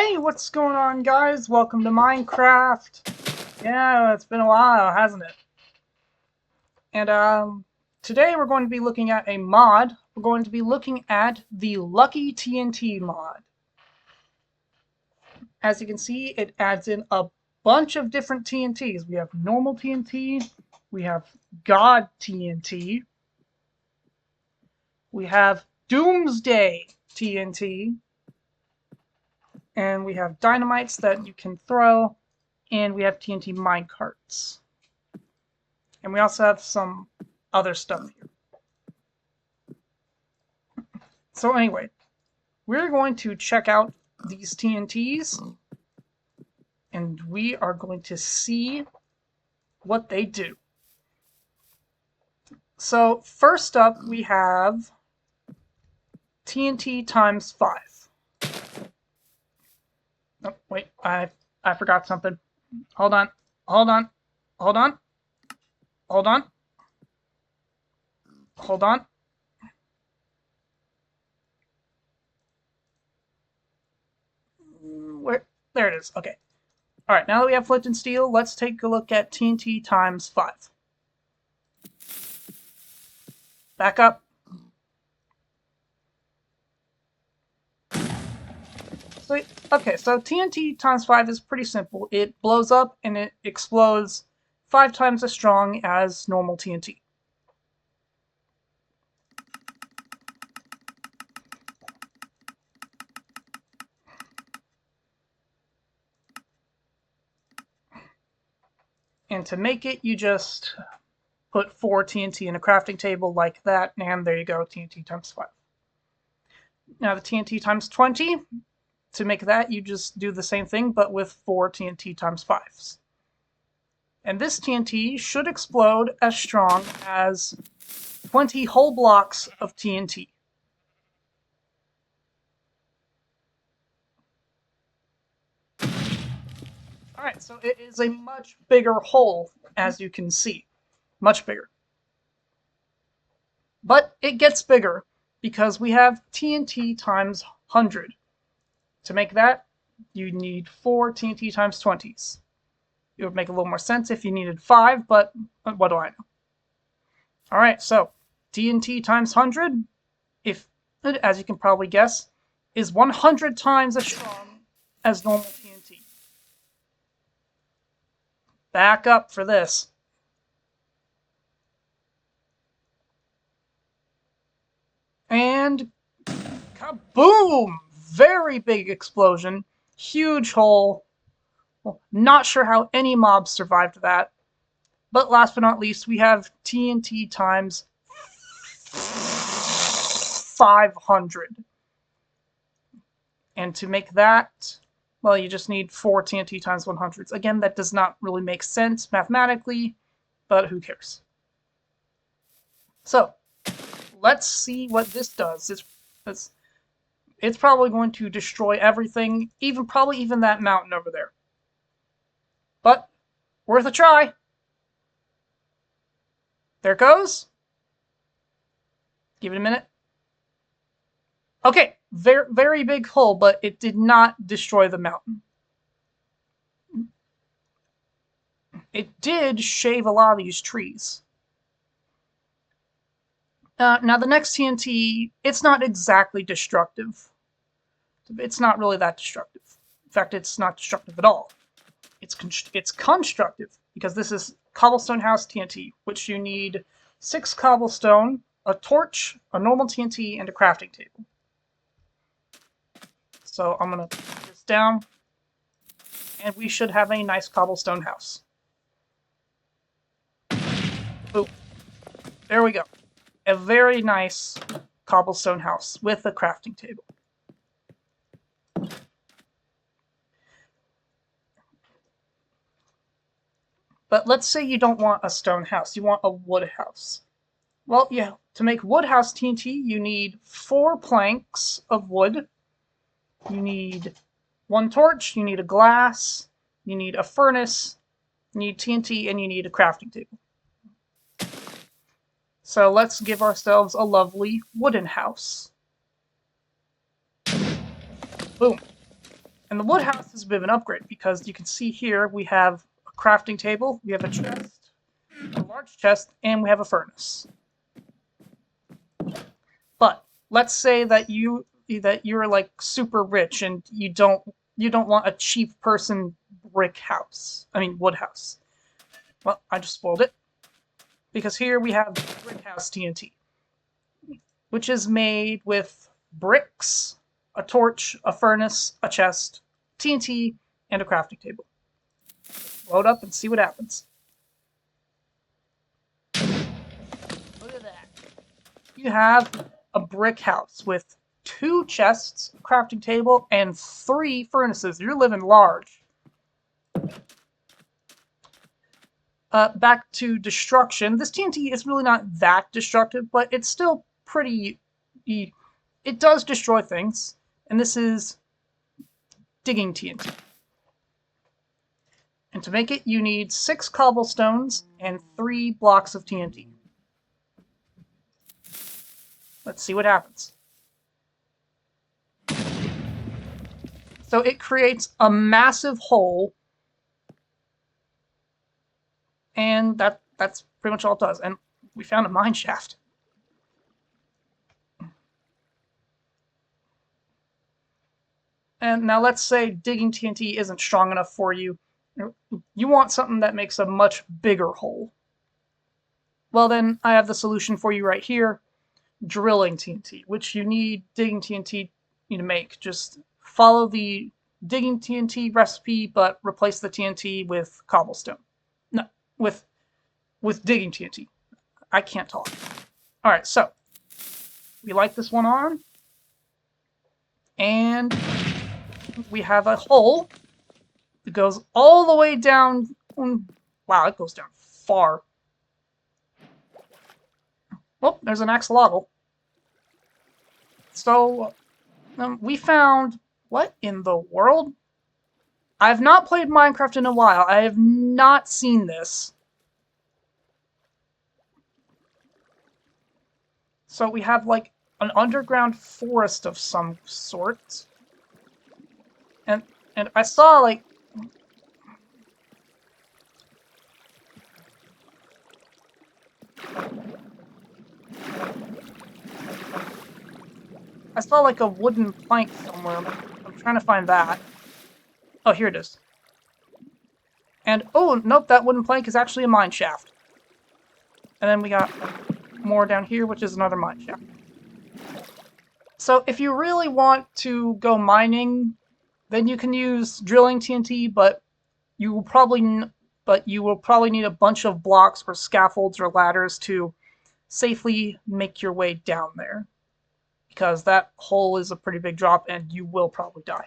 Hey, what's going on, guys? Welcome to Minecraft. Yeah, it's been a while, hasn't it? And today we're going to be looking at a mod. We're going to be looking at the Lucky TNT mod. As you can see, it adds in a bunch of different TNTs. We have normal TNT, we have God TNT, we have Doomsday TNT, and we have dynamites that you can throw, and we have TNT minecarts. And we also have some other stuff here. So anyway, we're going to check out these TNTs, and we are going to see what they do. So first up, we have TNT times 5. Oh, wait, I forgot something. Hold on. Hold on. Hold on. Hold on. Hold on. Where? There it is. Okay. Alright, now that we have flint and steel, let's take a look at TNT times 5. Back up. Sweet. Okay, so TNT times 5 is pretty simple. It blows up and it explodes 5 times as strong as normal TNT. And to make it, you just put 4 TNT in a crafting table like that, and there you go, TNT times 5. Now the TNT times 20, to make that, you just do the same thing, but with 4 TNT times 5s. And this TNT should explode as strong as 20 whole blocks of TNT. Alright, so it is a much bigger hole, as you can see. Much bigger. But it gets bigger, because we have TNT times 100. To make that, you need 4 TNT times 20s. It would make a little more sense if you needed 5, but what do I know? Alright, so TNT times 100, if, as you can probably guess, is 100 times as strong as normal TNT. Back up for this. And kaboom! Very big explosion. Huge hole. Well, not sure how any mobs survived that. But last but not least, we have TNT times 500. And to make that, well, you just need 4 TNT times 100s. Again, that does not really make sense mathematically, but who cares? So, let's see what this does. It's probably going to destroy everything, probably even that mountain over there. But, worth a try. There it goes. Give it a minute. Okay, very, very big hole, but it did not destroy the mountain. It did shave a lot of these trees. Now the next TNT, it's not exactly destructive. It's not really that destructive. In fact, it's not destructive at all. It's constructive, because this is cobblestone house TNT, which you need 6 cobblestone, a torch, a normal TNT, and a crafting table. So I'm going to put this down, and we should have a nice cobblestone house. Boom. There we go. A very nice cobblestone house with a crafting table. But let's say you don't want a stone house, you want a wood house. Well, yeah, to make wood house TNT, you need 4 planks of wood. You need 1 torch, you need a glass, you need a furnace, you need TNT, and you need a crafting table. So let's give ourselves a lovely wooden house. Boom. And the wood house is a bit of an upgrade because you can see here we have a crafting table, we have a chest, a large chest, and we have a furnace. But let's say that you're like super rich and you don't want a cheap person wood house. Well, I just spoiled it. Because here we have brick house TNT, which is made with bricks, a torch, a furnace, a chest, TNT, and a crafting table. Load up and see what happens. Look at that. You have a brick house with 2 chests, a crafting table, and 3 furnaces. You're living large. Back to destruction. This TNT is really not that destructive, but it's still pretty... It does destroy things, and this is digging TNT. And to make it, you need 6 cobblestones and 3 blocks of TNT. Let's see what happens. So it creates a massive hole, and that's pretty much all it does. And we found a mine shaft. And now let's say digging TNT isn't strong enough for you. You want something that makes a much bigger hole. Well then, I have the solution for you right here. Drilling TNT, which you need digging TNT to make. Just follow the digging TNT recipe, but replace the TNT with cobblestone. No, with digging TNT. I can't talk. Alright, so we light this one on, and we have a hole that goes all the way down. Wow, it goes down far. Oh, there's an axolotl. So, we found... What in the world? I've not played Minecraft in a while. I have not seen this. So we have, like, an underground forest of some sort. And I saw, like... I saw, like, a wooden plank somewhere. I'm trying to find that. Oh, here it is. And, oh, nope, that wooden plank is actually a mine shaft. And then we got more down here, which is another mine shaft. So, if you really want to go mining, then you can use drilling TNT, but you will probably need a bunch of blocks or scaffolds or ladders to safely make your way down there. Because that hole is a pretty big drop, and you will probably die.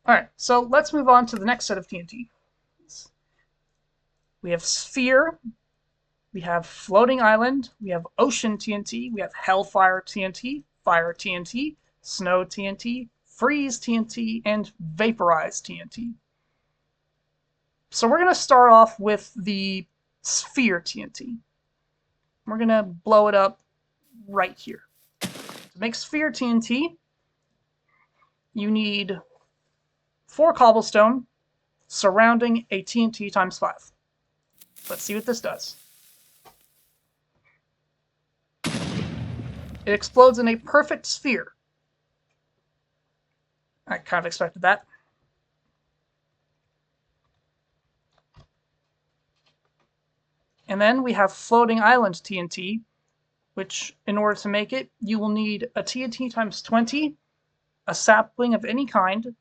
Alright, so let's move on to the next set of TNT. We have Sphere, we have Floating Island, we have Ocean TNT, we have Hellfire TNT, Fire TNT, Snow TNT, Freeze TNT, and Vaporize TNT. So we're going to start off with the Sphere TNT. We're going to blow it up right here. To make Sphere TNT, you need 4 cobblestone surrounding a TNT times 5. Let's see what this does. It explodes in a perfect sphere. I kind of expected that. And then we have Floating Island TNT, which, in order to make it, you will need a TNT times 20, a sapling of any kind,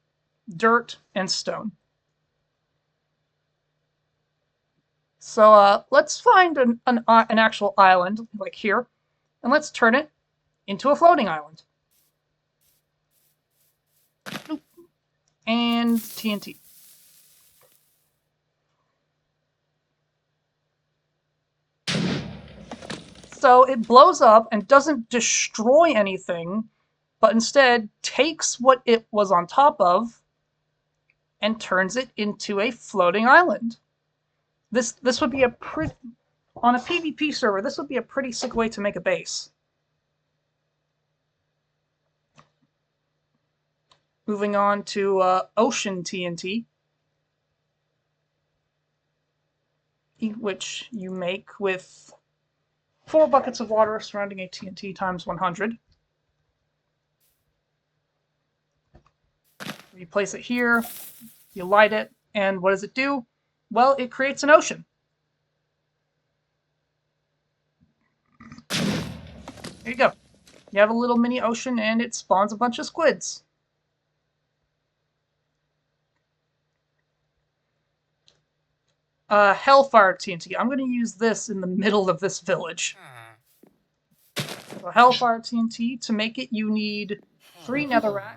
dirt, and stone. So let's find an actual island, like here, and let's turn it into a floating island. And TNT. So it blows up and doesn't destroy anything, but instead takes what it was on top of and turns it into a floating island. This would be a pretty... On a PvP server, this would be a pretty sick way to make a base. Moving on to ocean TNT, which you make with 4 buckets of water surrounding a TNT times 100. You place it here, you light it, and what does it do? Well, it creates an ocean. There you go. You have a little mini ocean, and it spawns a bunch of squids. Hellfire TNT. I'm going to use this in the middle of this village. So Hellfire TNT, to make it, you need 3 netherrack,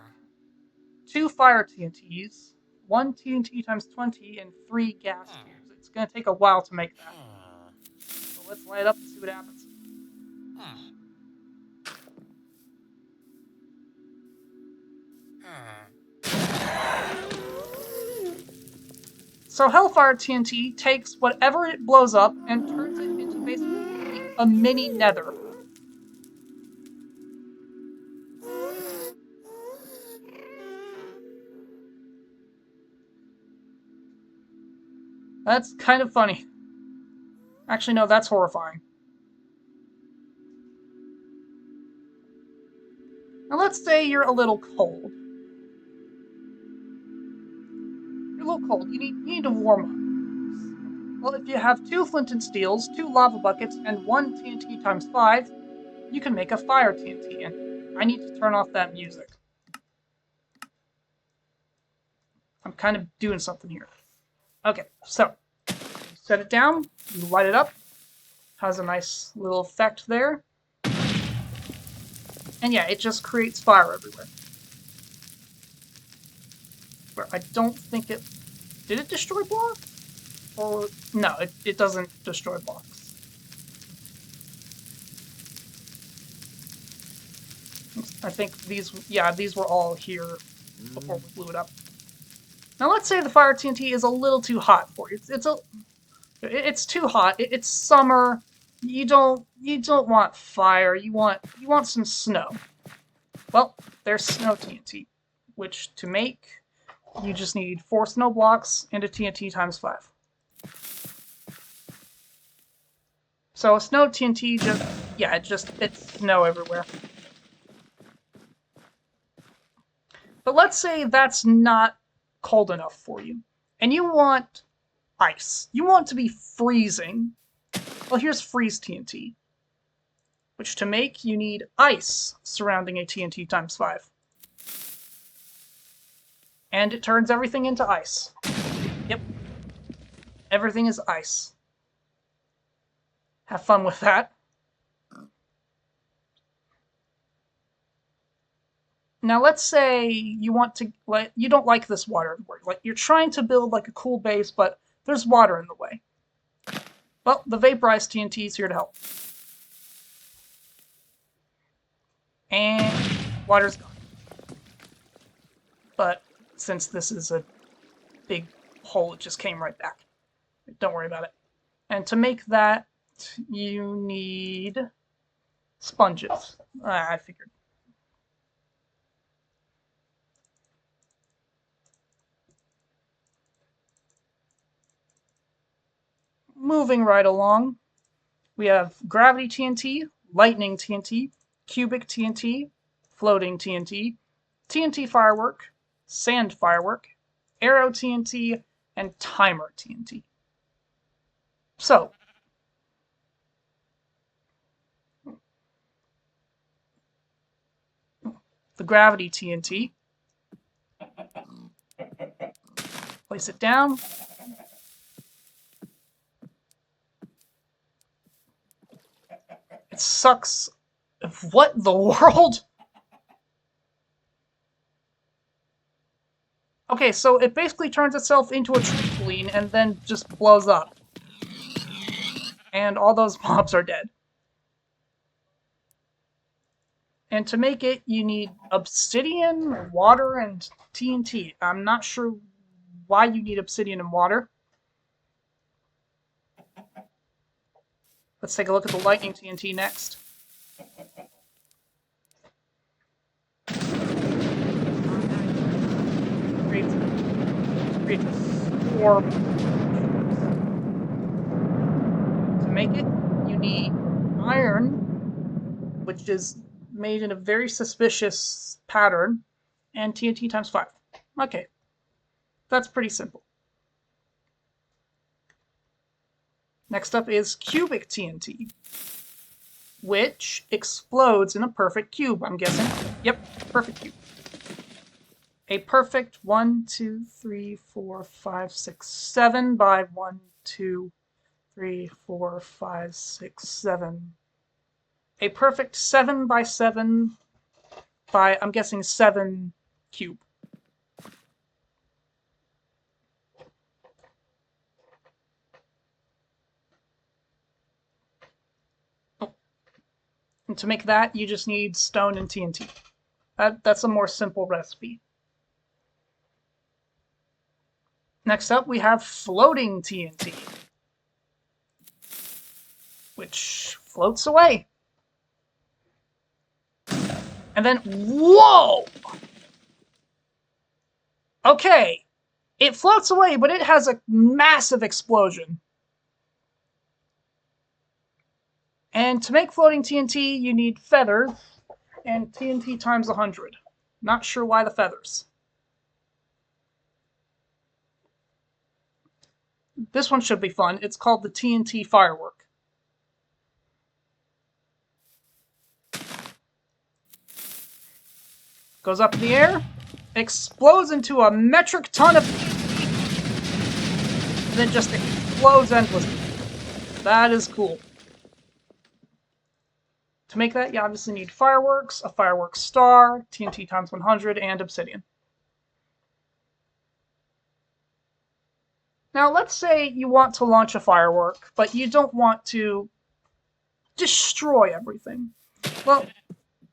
2 fire TNTs, 1 TNT times 20, and 3 gas tubes. It's going to take a while to make that. So let's light it up and see what happens. So Hellfire TNT takes whatever it blows up and turns it into basically a mini nether. That's kind of funny. Actually, no, that's horrifying. Now let's say you're a little cold. You're a little cold. You need to warm up. Well, if you have 2 flint and steels, 2 lava buckets, and 1 TNT times 5, you can make a fire TNT. And I need to turn off that music. I'm kind of doing something here. Okay, so you set it down, you light it up. Has a nice little effect there. And yeah, it just creates fire everywhere. Where I don't think it... Did it destroy blocks? Or... No, it doesn't destroy blocks. I think these were all here before we blew it up. Now let's say the fire TNT is a little too hot for you. It's too hot. It's summer. You don't want fire. You want some snow. Well, there's snow TNT, which to make you just need 4 snow blocks and a TNT times 5. So a snow TNT it's snow everywhere. But let's say that's not cold enough for you, and you want ice. You want to be freezing. Well, here's freeze TNT, which to make you need ice surrounding a TNT times 5. And it turns everything into ice. Yep. Everything is ice. Have fun with that. Now let's say you don't like this water. Like you're trying to build like a cool base, but there's water in the way. Well, the vaporized TNT is here to help. And water's gone. But since this is a big hole, it just came right back. Don't worry about it. And to make that, you need sponges. I figured. Moving right along, we have gravity TNT, lightning TNT, cubic TNT, floating TNT, TNT firework, sand firework, arrow TNT, and timer TNT. So, the gravity TNT, place it down. It sucks. What the world? Okay, so it basically turns itself into a trampoline and then just blows up. And all those mobs are dead. And to make it, you need obsidian, water, and TNT. I'm not sure why you need obsidian and water. Let's take a look at the lightning TNT next. 4. To make it, you need iron, which is made in a very suspicious pattern, and TNT times 5. Okay, that's pretty simple. Next up is cubic TNT, which explodes in a perfect cube, I'm guessing. Yep, perfect cube. A perfect 1, 2, 3, 4, 5, 6, 7 by 1, 2, 3, 4, 5, 6, 7. A perfect 7 by 7 by, I'm guessing, 7 cube. Oh. And to make that, you just need stone and TNT. That's a more simple recipe. Next up, we have floating TNT, which floats away. And then, whoa! Okay, it floats away, but it has a massive explosion. And to make floating TNT, you need feathers and TNT times 100. Not sure why the feathers. This one should be fun. It's called the TNT firework. Goes up in the air, explodes into a metric ton of TNT, and then just explodes endlessly. That is cool. To make that, you obviously need fireworks, a fireworks star, TNT times 100, and obsidian. Now, let's say you want to launch a firework, but you don't want to destroy everything. Well,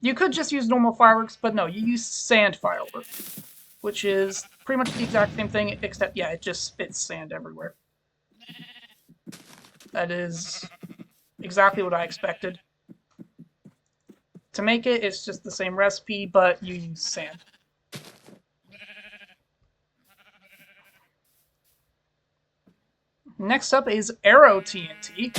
you could just use normal fireworks, but no, you use sand fireworks, which is pretty much the exact same thing, except, yeah, it just spits sand everywhere. That is exactly what I expected. To make it, it's just the same recipe, but you use sand. Next up is arrow TNT.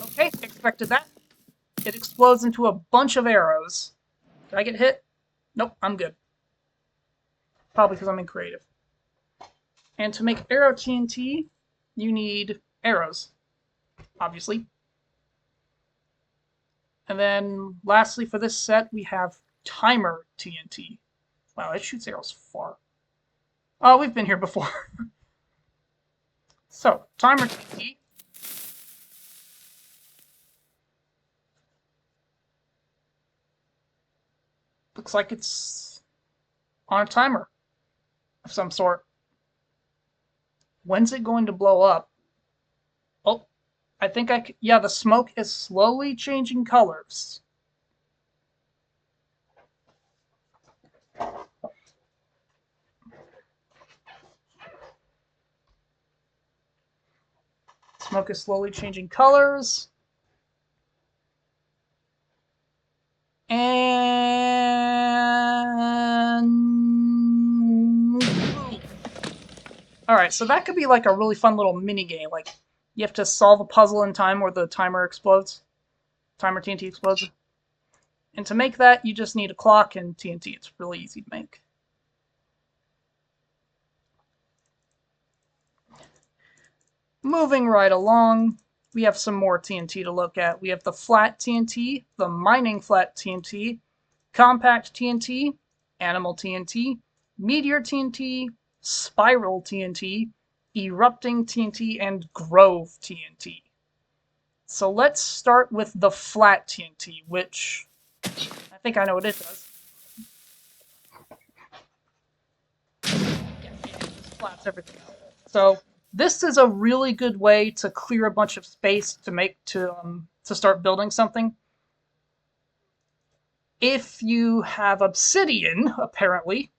Okay, expected that. It explodes into a bunch of arrows. Did I get hit? Nope, I'm good. Probably because I'm in creative. And to make arrow TNT, you need arrows, obviously. And then lastly for this set, we have timer TNT. Wow, it shoots arrows far. Oh, we've been here before. So, timer TNT. Looks like it's on a timer of some sort. When's it going to blow up? Oh, I think yeah, the smoke is slowly changing colors. Smoke is slowly changing colors. And alright, so that could be like a really fun little mini game. Like you have to solve a puzzle in time where the timer explodes. Timer TNT explodes. And to make that, you just need a clock and TNT. It's really easy to make. Moving right along, we have some more TNT to look at. We have the flat TNT, the mining flat TNT, compact TNT, animal TNT, meteor TNT, spiral TNT, erupting TNT, and grove TNT. So let's start with the flat TNT, which I think I know what it does. Yeah, it just flats everything out. So this is a really good way to clear a bunch of space to start building something. If you have obsidian, apparently,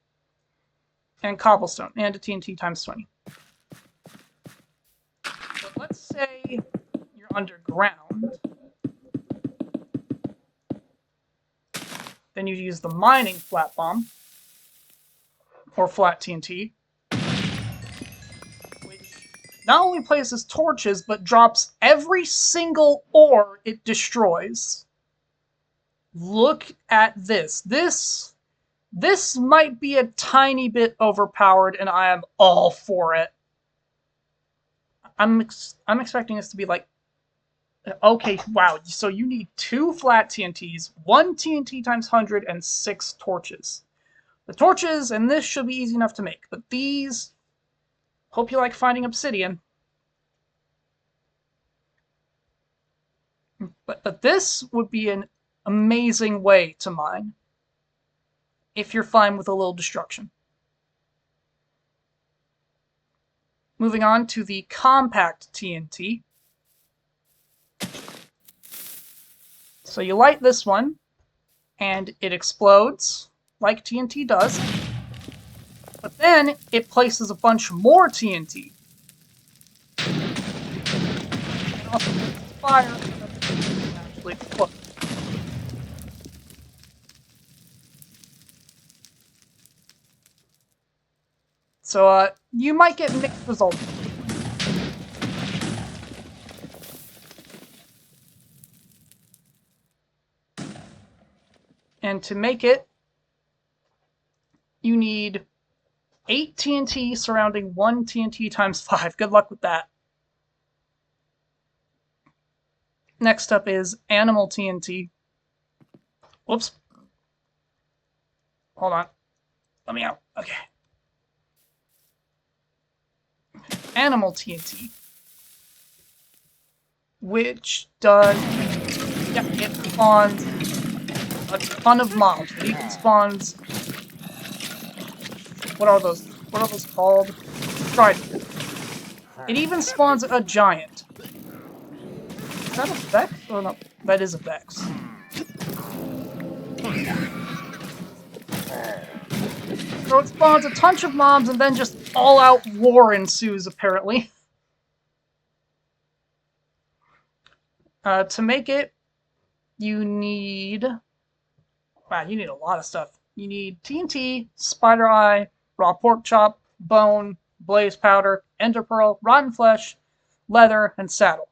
and cobblestone, and a TNT times 20. But let's say you're underground. Then you use the mining flat bomb, or flat TNT, which not only places torches, but drops every single ore it destroys. Look at this. This might be a tiny bit overpowered, and I am all for it. I'm expecting this to be like, okay, wow. So you need 2 flat TNTs, 1 TNT times 100, and 6 torches. The torches and this should be easy enough to make, but these, hope you like finding obsidian. But this would be an amazing way to mine, if you're fine with a little destruction. Moving on to the compact TNT. So you light this one, and it explodes, like TNT does. But then, it places a bunch more TNT. And also fire, actually explode. So, you might get mixed results. And to make it, you need 8 TNT surrounding 1 TNT times 5. Good luck with that. Next up is animal TNT. Whoops. Hold on. Let me out. Okay. Animal TNT. Which does... yeah, it spawns a ton of mobs. It even spawns... What are those called? Trident. It even spawns a giant. Is that a Vex? Oh no, that is a Vex. So it spawns a ton of mobs and then just all-out war ensues, apparently. To make it, you need... wow, you need a lot of stuff. You need TNT, spider eye, raw pork chop, bone, blaze powder, ender pearl, rotten flesh, leather, and saddle.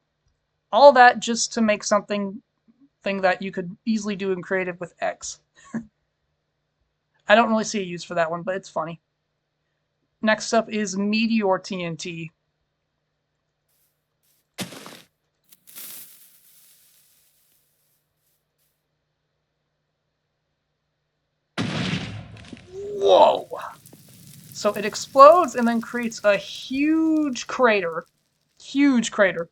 All that just to make something that you could easily do in creative with X. I don't really see a use for that one, but it's funny. Next up is Meteor TNT. Whoa! So it explodes and then creates a huge crater. Huge crater.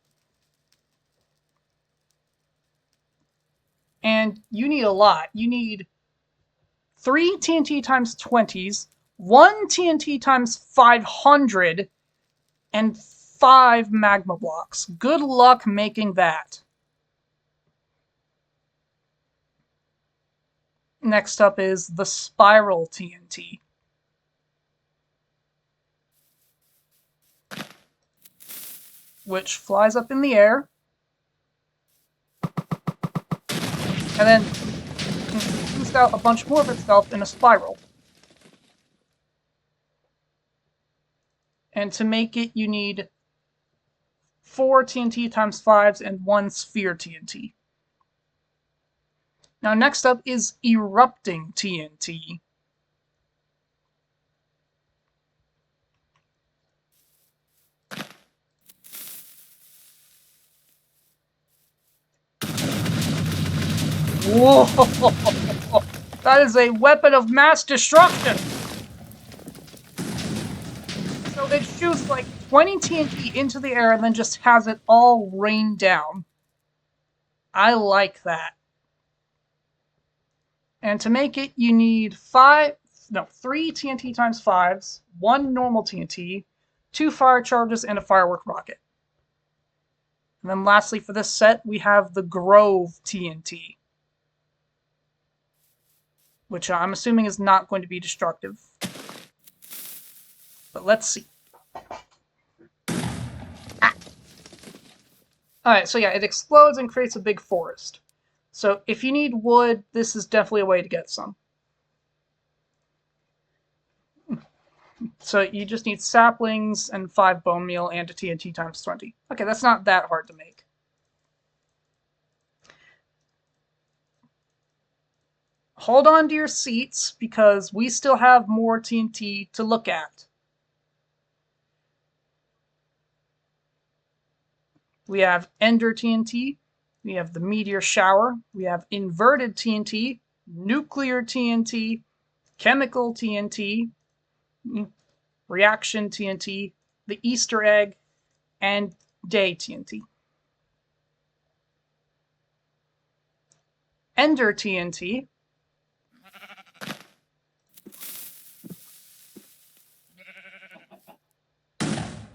And you need a lot. You need 3 TNT times 20s, 1 TNT times 500, and 5 magma blocks. Good luck making that. Next up is the Spiral TNT. Which flies up in the air. And then shoots out a bunch more of itself in a spiral. And to make it, you need 4 TNT times 5s and 1 sphere TNT. Now next up is Erupting TNT. Whoa! That is a weapon of mass destruction! So it shoots like 20 TNT into the air and then just has it all rain down. I like that. And to make it, you need 3 TNT times 5s, 1 normal TNT, 2 fire charges, and a firework rocket. And then lastly for this set, we have the Grove TNT. Which I'm assuming is not going to be destructive. But let's see. Alright, so yeah, it explodes and creates a big forest. So if you need wood, this is definitely a way to get some. So you just need saplings and 5 bone meal and a TNT times 20. Okay, that's not that hard to make. Hold on to your seats because we still have more TNT to look at. We have Ender TNT, we have the Meteor Shower, we have Inverted TNT, Nuclear TNT, Chemical TNT, Reaction TNT, the Easter Egg, and Day TNT. Ender TNT,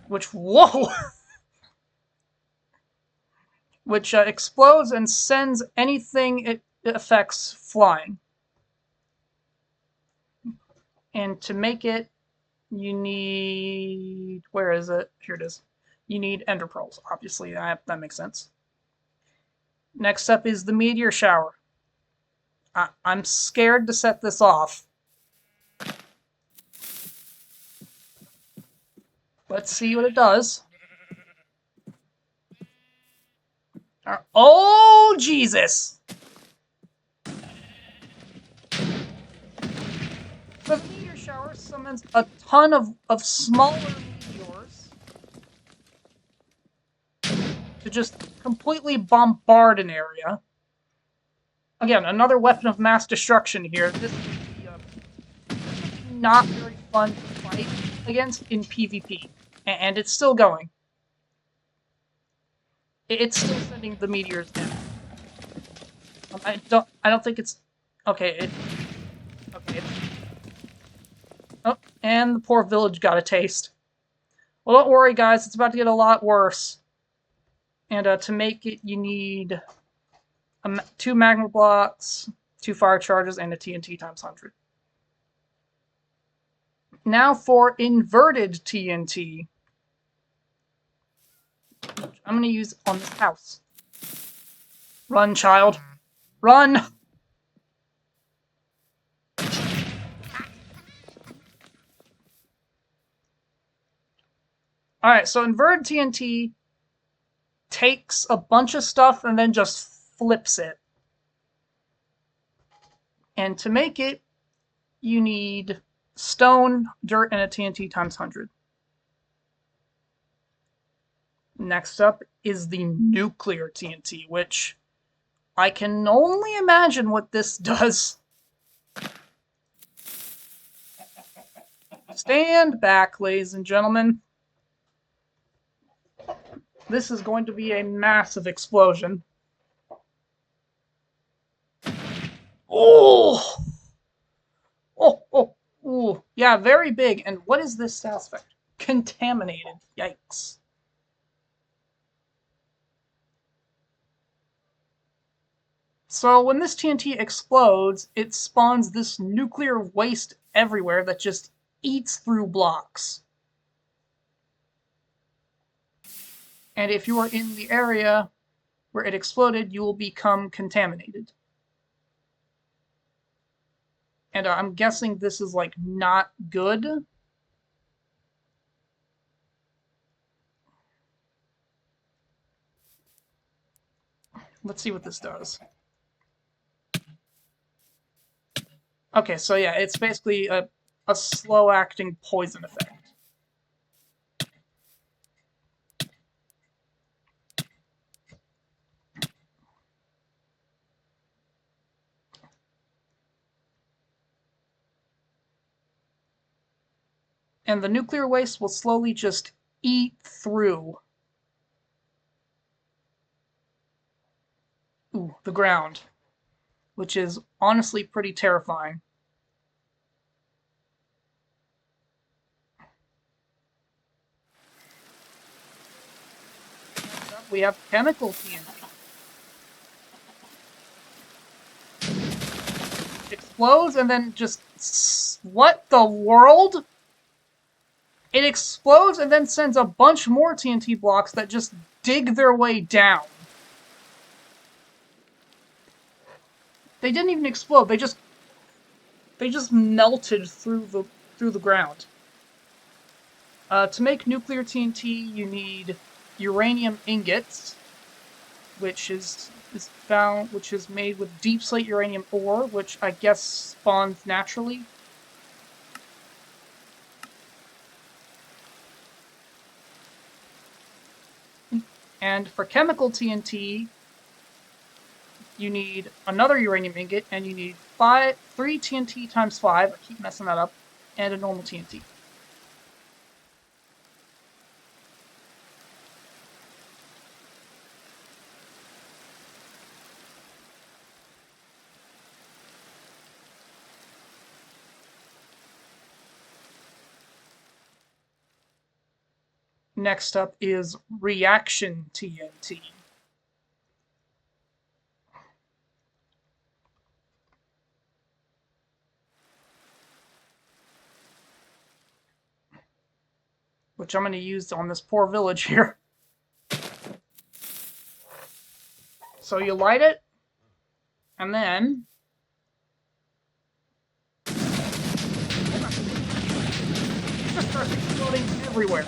which, whoa! which explodes and sends anything it affects flying. And to make it, you need... where is it? Here it is. You need ender pearls, obviously. That makes sense. Next up is the Meteor Shower. I'm scared to set this off. Let's see what it does. Oh, Jesus! The Meteor Shower summons a ton of smaller meteors to just completely bombard an area. Again, another weapon of mass destruction here. This is not very fun to fight against in PvP, and it's still going. It's still sending the meteors down. I don't think it's okay. Okay. Oh, and the poor village got a taste. Well, don't worry, guys. It's about to get a lot worse. And to make it, you need 2 magma blocks, 2 fire charges, and a TNT times 100. Now for inverted TNT. I'm going to use on this house. Run, child. Run! Alright, so inverted TNT takes a bunch of stuff and then just flips it. And to make it, you need stone, dirt, and a TNT times 100. Next up is the nuclear TNT, which I can only imagine what this does. Stand back, ladies and gentlemen. This is going to be a massive explosion. Oh! Oh! Yeah, very big. And what is this status effect? Contaminated. Yikes. So when this TNT explodes, it spawns this nuclear waste everywhere that just eats through blocks. And if you are in the area where it exploded, you will become contaminated. And I'm guessing this is, like, not good. Let's see what this does. Okay, so yeah, it's basically a slow-acting poison effect. And the nuclear waste will slowly just eat through the ground, which is honestly pretty terrifying. Next up, we have chemical TNT. It explodes and then just... what the world? It explodes and then sends a bunch more TNT blocks that just dig their way down. They didn't even explode. They just melted through the ground. To make nuclear TNT, you need uranium ingots, which is made with deep slate uranium ore, which I guess spawns naturally. And for chemical TNT, you need another uranium ingot, and you need 3 TNT times 5, I keep messing that up, and a normal TNT. Next up is reaction TNT. Which I'm going to use on this poor village here. So you light it, and then it just starts exploding everywhere.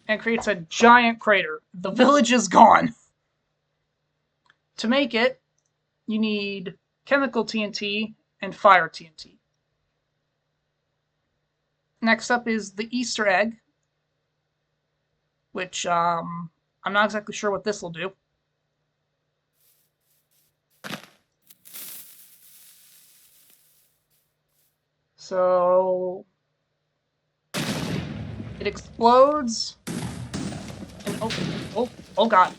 And creates a giant crater. The village is gone. To make it, you need chemical TNT and fire TNT. Next up is the Easter egg, which I'm not exactly sure what this will do. So it explodes. And oh god.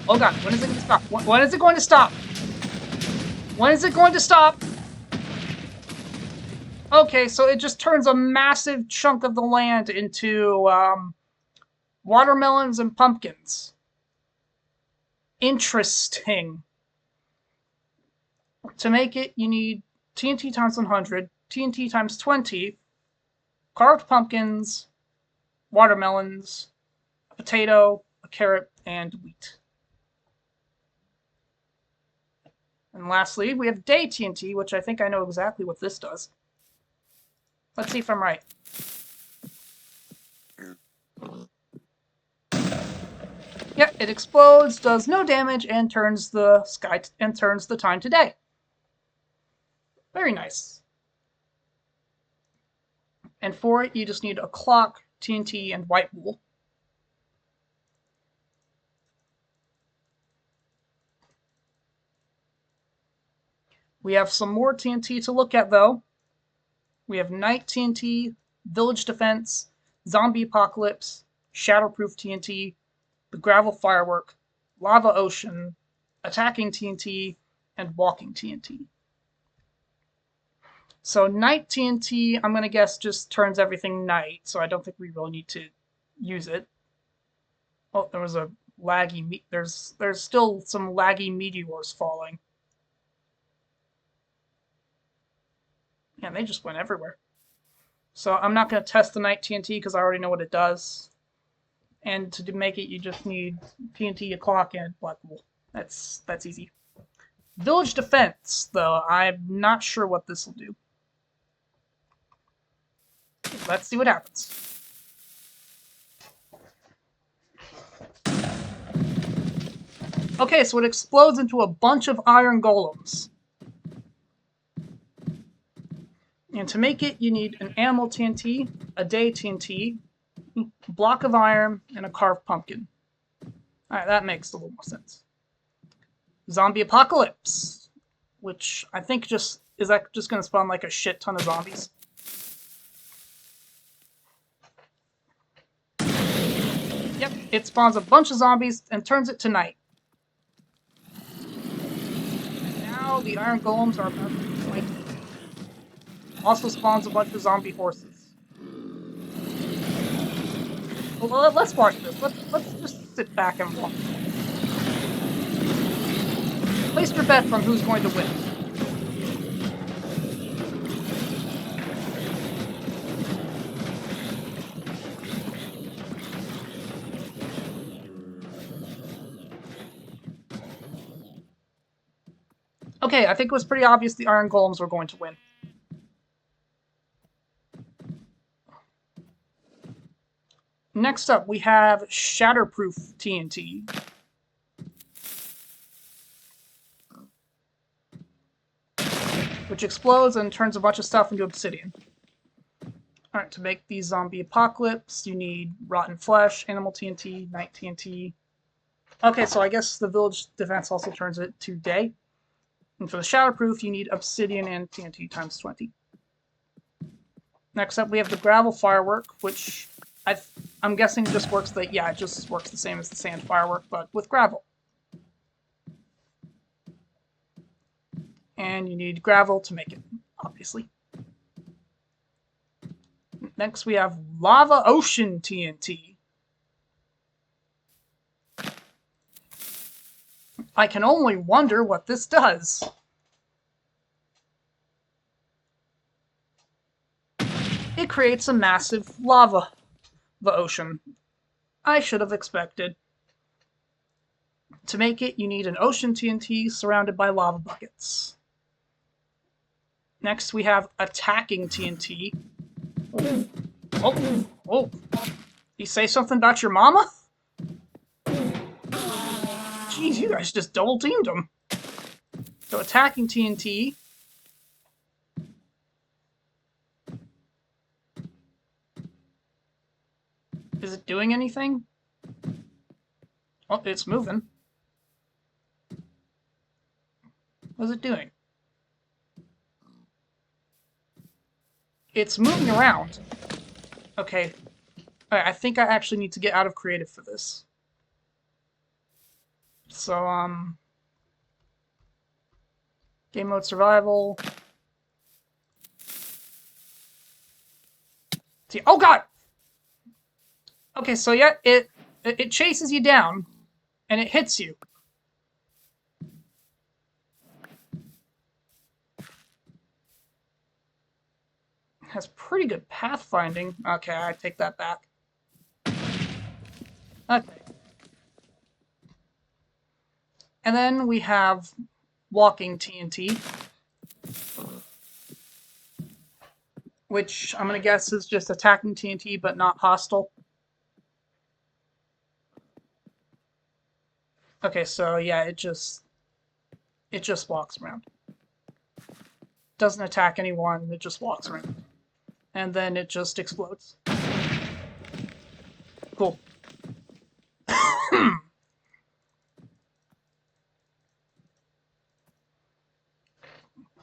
Oh god, when is it going to stop? When is it going to stop? When is it going to stop? Okay, so it just turns a massive chunk of the land into watermelons and pumpkins. Interesting. To make it, you need TNT times 100, TNT times 20, carved pumpkins, watermelons, a potato, a carrot, and wheat. And lastly, we have day TNT, which I think I know exactly what this does. Let's see if I'm right. Yep, it explodes, does no damage, and turns the time to day. Very nice. And for it, you just need a clock, TNT, and white wool. We have some more TNT to look at, though. We have night TNT, village defense, zombie apocalypse, shatterproof TNT, the gravel firework, lava ocean, attacking TNT, and walking TNT. So night TNT, I'm going to guess, just turns everything night, so I don't think we really need to use it. Oh, there was a laggy... There's still some laggy meteors falling. Yeah, they just went everywhere. So I'm not going to test the night TNT because I already know what it does. And to make it, you just need TNT, a clock, and black wool. That's easy. Village defense, though, I'm not sure what this will do. Let's see what happens. Okay, so it explodes into a bunch of iron golems. And to make it, you need an animal TNT, a day TNT, a block of iron, and a carved pumpkin. Alright, that makes a little more sense. Zombie apocalypse, which I think is that just going to spawn like a shit ton of zombies. Yep, it spawns a bunch of zombies and turns it to night. And now the iron golems are about to be fighting. Also spawns a bunch of zombie horses. Well, let's watch this. Let's just sit back and watch. Place your bets on who's going to win. Okay, I think it was pretty obvious the iron golems were going to win. Next up, we have Shatterproof TNT. Which explodes and turns a bunch of stuff into obsidian. Alright, to make the zombie apocalypse, you need rotten flesh, animal TNT, night TNT. Okay, so I guess the village defense also turns it to day. And for the shatterproof, you need obsidian and TNT times 20. Next up, we have the gravel firework, which I'm guessing just works it just works the same as the sand firework, but with gravel. And you need gravel to make it, obviously. Next, we have Lava Ocean TNT. I can only wonder what this does. It creates a massive lava ocean. I should have expected. To make it, you need an ocean TNT surrounded by lava buckets. Next, we have Attacking TNT. Oh. You say something about your mama? Jeez, you guys just double-teamed him. So Attacking TNT. Is it doing anything? Oh, it's moving. What's it doing? It's moving around. Okay. Alright, I think I actually need to get out of creative for this. So, game mode survival. See, oh god! Okay, so yeah, it chases you down, and it hits you. It has pretty good pathfinding. Okay, I take that back. Okay. And then we have Walking TNT, which I'm gonna guess is just attacking TNT, but not hostile. Okay, so yeah, it just walks around. Doesn't attack anyone, it just walks around. And then it just explodes. Cool.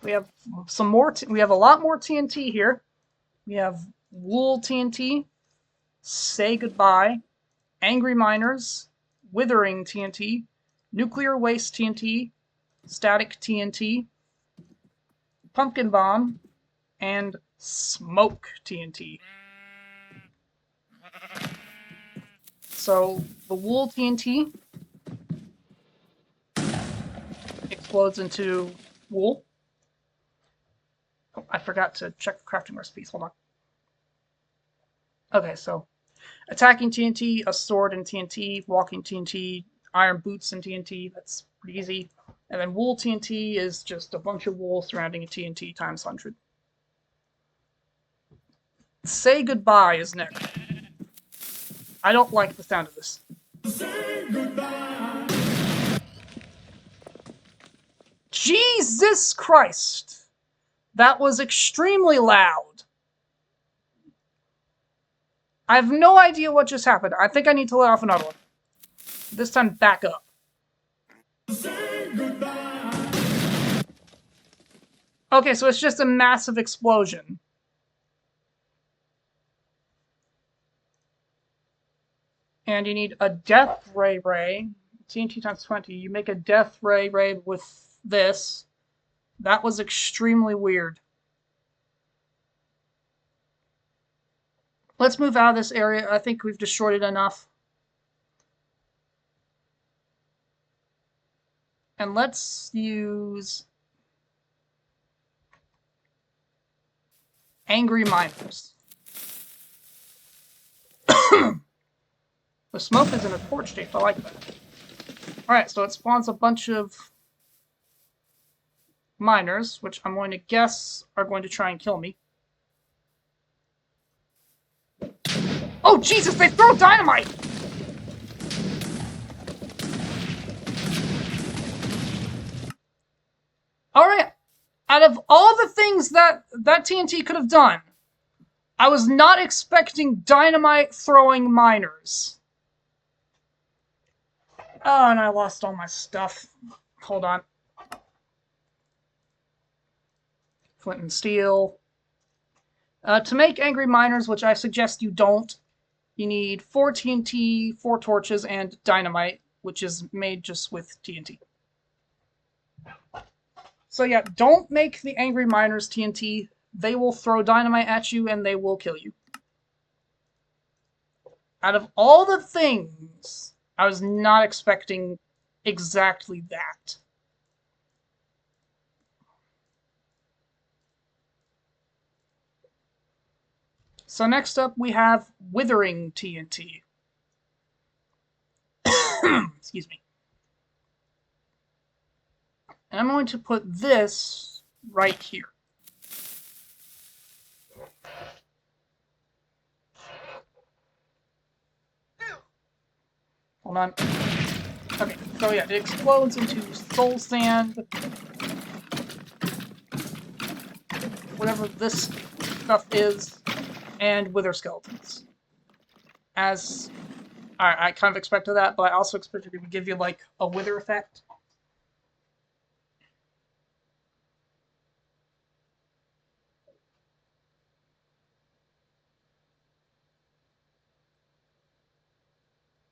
We have some more. We have a lot more TNT here. We have Wool TNT, Say Goodbye, Angry Miners, Withering TNT, Nuclear Waste TNT, Static TNT, Pumpkin Bomb, and Smoke TNT. So the Wool TNT explodes into wool. Oh, I forgot to check the crafting recipes. Hold on. Okay, so attacking TNT, a sword in TNT, walking TNT, iron boots in TNT. That's pretty easy. And then wool TNT is just a bunch of wool surrounding a TNT times 100. Say Goodbye is next. I don't like the sound of this. Say goodbye. Jesus Christ! That was extremely loud. I have no idea what just happened. I think I need to let off another one. This time, back up. Okay, so it's just a massive explosion. And you need a Death Ray Ray. TNT times 20. You make a Death Ray Ray with this. That was extremely weird. Let's move out of this area. I think we've destroyed it enough. And let's use Angry Miners. The smoke is in a torch shape. I like that. Alright, so it spawns a bunch of miners, which I'm going to guess are going to try and kill me. Oh, Jesus, they throw dynamite! Alright, out of all the things that TNT could have done, I was not expecting dynamite throwing miners. Oh, and I lost all my stuff. Hold on. Flint and steel. To make angry miners, which I suggest you don't, you need 4 TNT, 4 torches, and dynamite, which is made just with TNT. So yeah, don't make the angry miners TNT. They will throw dynamite at you and they will kill you. Out of all the things, I was not expecting exactly that. So next up we have Withering TNT. Excuse me. And I'm going to put this right here. Hold on. Okay, so yeah, it explodes into soul sand. Whatever this stuff is, and wither skeletons. As I kind of expected that, but I also expected it would give you like a wither effect.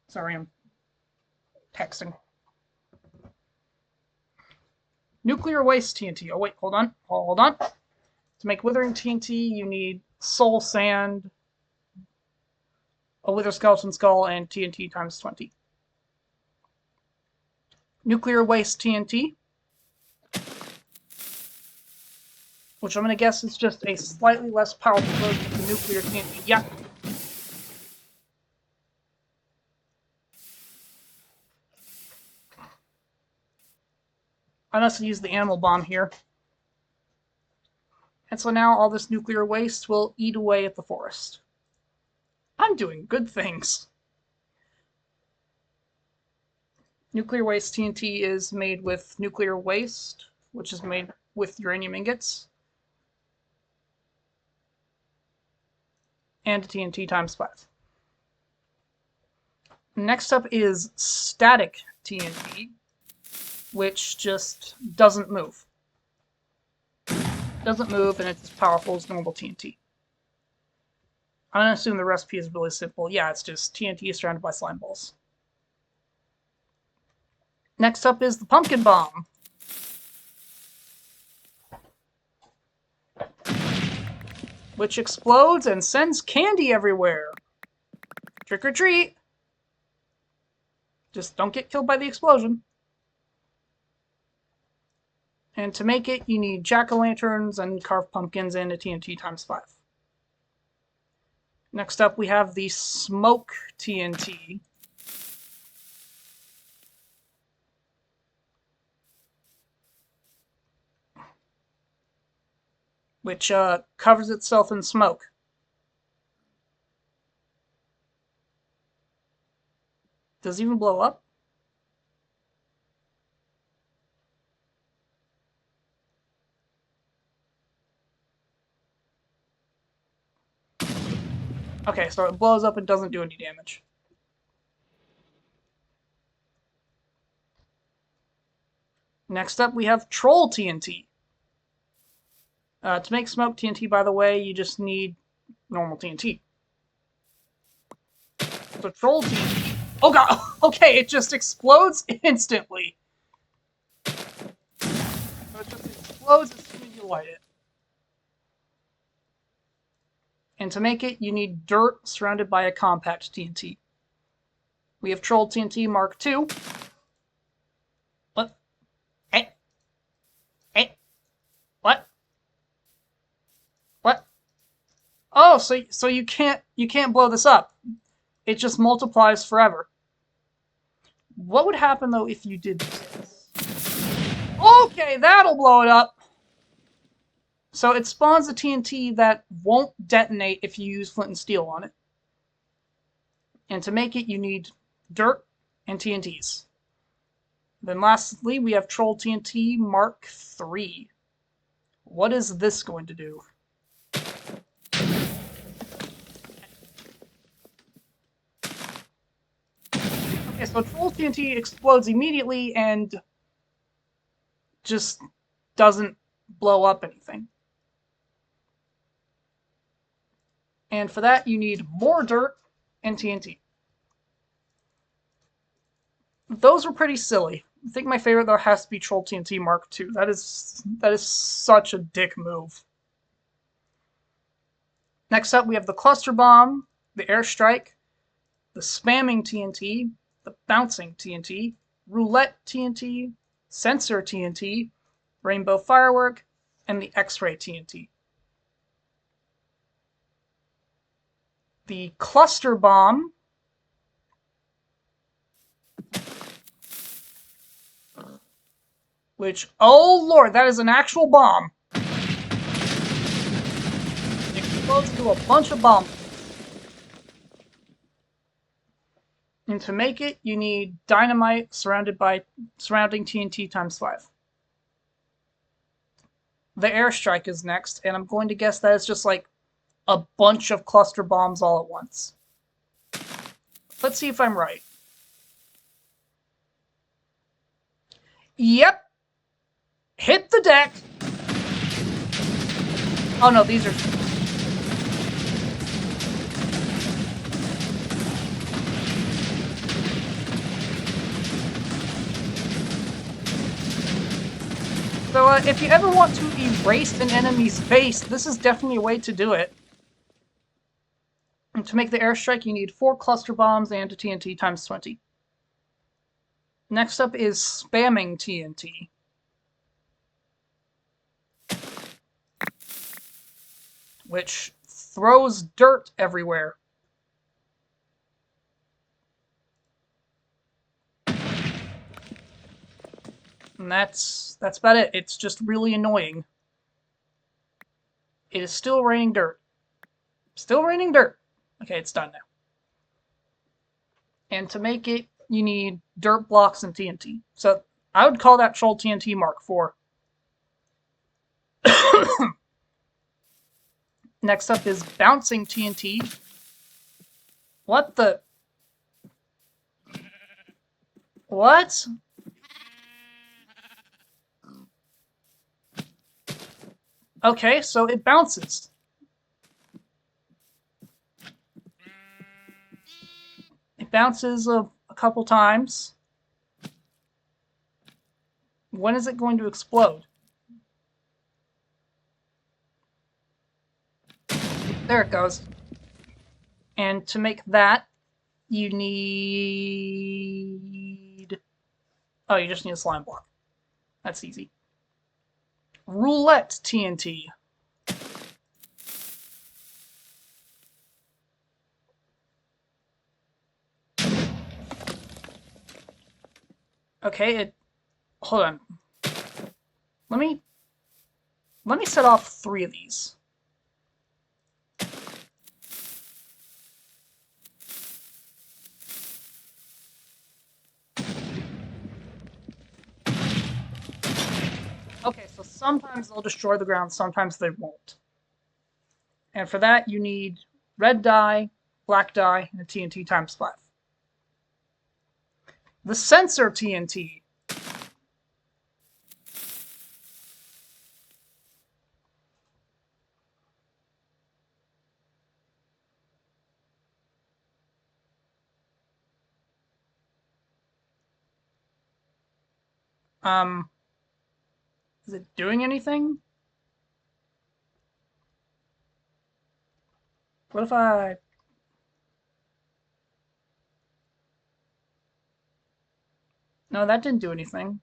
Sorry, I'm texting. Nuclear waste TNT. Oh wait, hold on. Hold on. To make withering TNT, you need soul sand, a wither skeleton skull, and TNT times 20. Nuclear waste TNT, which I'm going to guess is just a slightly less powerful version of the nuclear TNT. Yeah. I must use the animal bomb here. And so now all this nuclear waste will eat away at the forest. I'm doing good things. Nuclear waste TNT is made with nuclear waste, which is made with uranium ingots, and TNT times 5. Next up is static TNT, which just doesn't move. Doesn't move, and it's as powerful as normal TNT. I'm going to assume the recipe is really simple. Yeah, it's just TNT surrounded by slime balls. Next up is the pumpkin bomb, which explodes and sends candy everywhere. Trick or treat. Just don't get killed by the explosion. And to make it, you need jack-o'-lanterns and carved pumpkins and a TNT times 5. Next up, we have the smoke TNT, which covers itself in smoke. Does it even blow up? Okay, so it blows up and doesn't do any damage. Next up, we have Troll TNT. To make smoke TNT, by the way, you just need normal TNT. So Troll TNT... Oh god! Okay, it just explodes instantly. So it just explodes as soon as you light it. And to make it, you need dirt surrounded by a compact TNT. We have Troll TNT Mark II. What? Hey? Hey? What? What? Oh, so you can't blow this up. It just multiplies forever. What would happen though if you did this? Oh Okay, that'll blow it up. So it spawns a TNT that won't detonate if you use flint and steel on it. And to make it, you need dirt and TNTs. Then lastly, we have Troll TNT Mark III. What is this going to do? Okay, so Troll TNT explodes immediately and just doesn't blow up anything. And for that, you need more dirt and TNT. Those were pretty silly. I think my favorite, though, has to be Troll TNT Mark II. That is such a dick move. Next up, we have the Cluster Bomb, the Airstrike, the Spamming TNT, the Bouncing TNT, Roulette TNT, Sensor TNT, Rainbow Firework, and the X-Ray TNT. The Cluster Bomb which, oh lord, that is an actual bomb. It explodes into a bunch of bombs. And to make it, you need dynamite surrounding TNT times 5. The airstrike is next, and I'm going to guess that it's just like a bunch of cluster bombs all at once. Let's see if I'm right. Yep. Hit the deck. Oh no, these are... So if you ever want to erase an enemy's base, this is definitely a way to do it. And to make the airstrike, you need 4 cluster bombs and a TNT times 20. Next up is spamming TNT. Which throws dirt everywhere. And that's about it. It's just really annoying. It is still raining dirt. Still raining dirt. Okay, it's done now. And to make it, you need dirt blocks and TNT. So I would call that Troll TNT Mark IV. Next up is bouncing TNT. What the? What? Okay, so it bounces. It bounces a couple times. When is it going to explode? There it goes. And to make that, you need... Oh, you just need a slime block. That's easy. Roulette TNT. Okay, hold on. Let me set off 3 of these. Okay, so sometimes they'll destroy the ground, sometimes they won't. And for that, you need red dye, black dye, and a TNT times 5. The sensor TNT. Is it doing anything? What if I... No, that didn't do anything.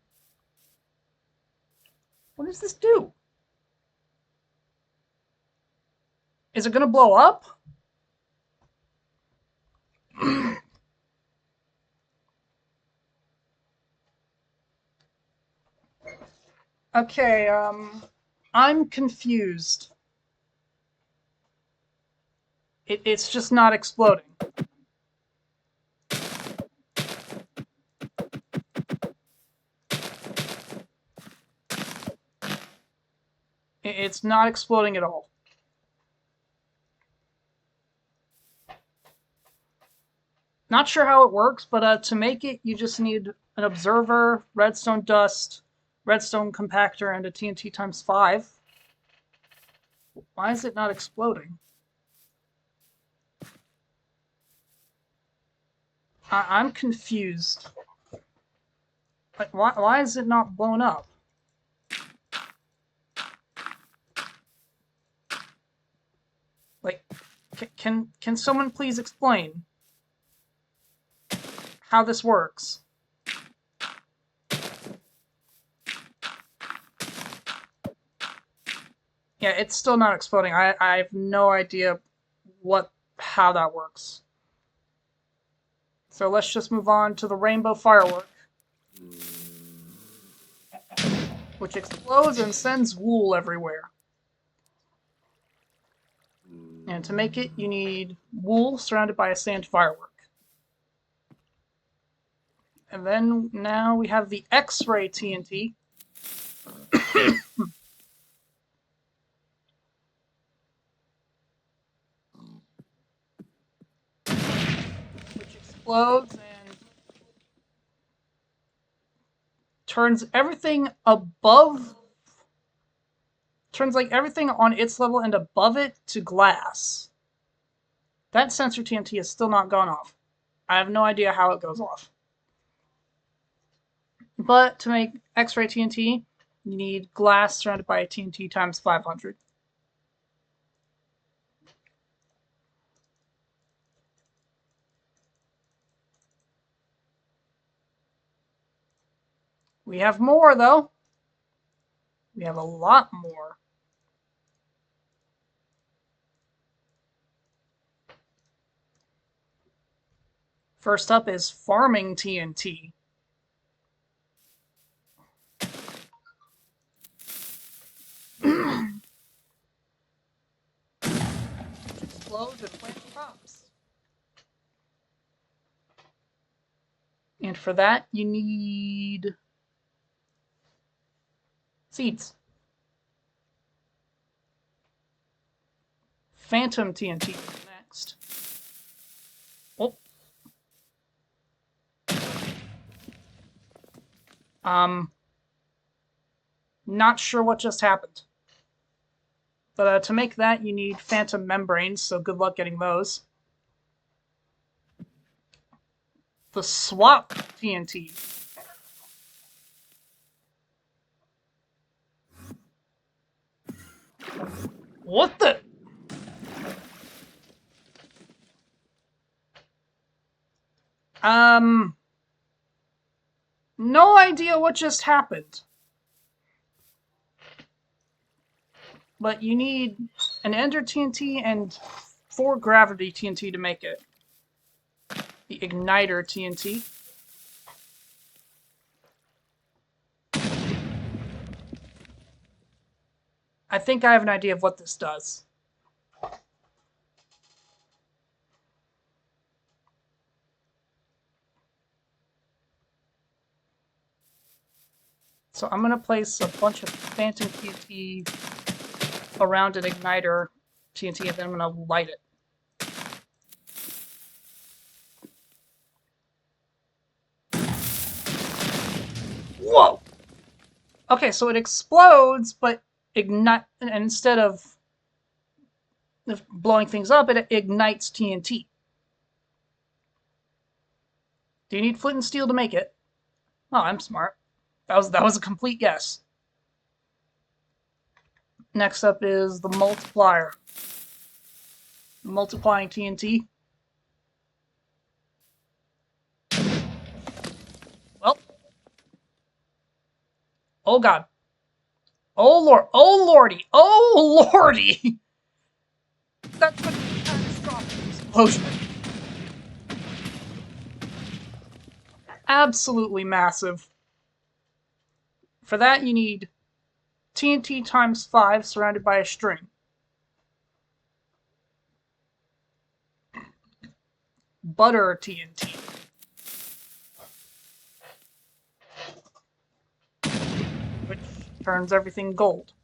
What does this do? Is it gonna blow up? Okay, I'm confused. It's just not exploding. It's not exploding at all. Not sure how it works, but to make it, you just need an observer, redstone dust, redstone compactor, and a TNT times 5. Why is it not exploding? I'm confused. Like, why is it not blown up? Like, can someone please explain how this works? Yeah, it's still not exploding. I have no idea how that works. So let's just move on to the rainbow firework, which explodes and sends wool everywhere. And to make it, you need wool surrounded by a sand firework. And then now we have the X-ray TNT. Which explodes and turns everything above, turns like everything on its level and above it to glass. That sensor TNT has still not gone off. I have no idea how it goes off. But to make X-ray TNT, you need glass surrounded by a TNT times 500. We have more, though. We have a lot more. First up is farming TNT. Explodes and plants crops. And for that, you need seeds. Phantom TNT next. Oh. Not sure what just happened. But to make that, you need phantom membranes, so good luck getting those. The swap TNT. What the? No idea what just happened. But you need an Ender TNT and 4 Gravity TNT to make it. The Igniter TNT. I think I have an idea of what this does. So I'm going to place a bunch of Phantom TNT around an Igniter TNT, and then I'm going to light it. Whoa! Okay, so it explodes, but ignite, and instead of blowing things up, it ignites TNT. Do you need flint and steel to make it? Oh, I'm smart. That was a complete guess. Next up is the multiplier. Multiplying TNT. Well. Oh god. Oh lord. Oh lordy. Oh lordy. That's going to be a catastrophic explosion. Absolutely massive. For that, you need TNT times 5 surrounded by a string. Butter TNT. Which turns everything gold.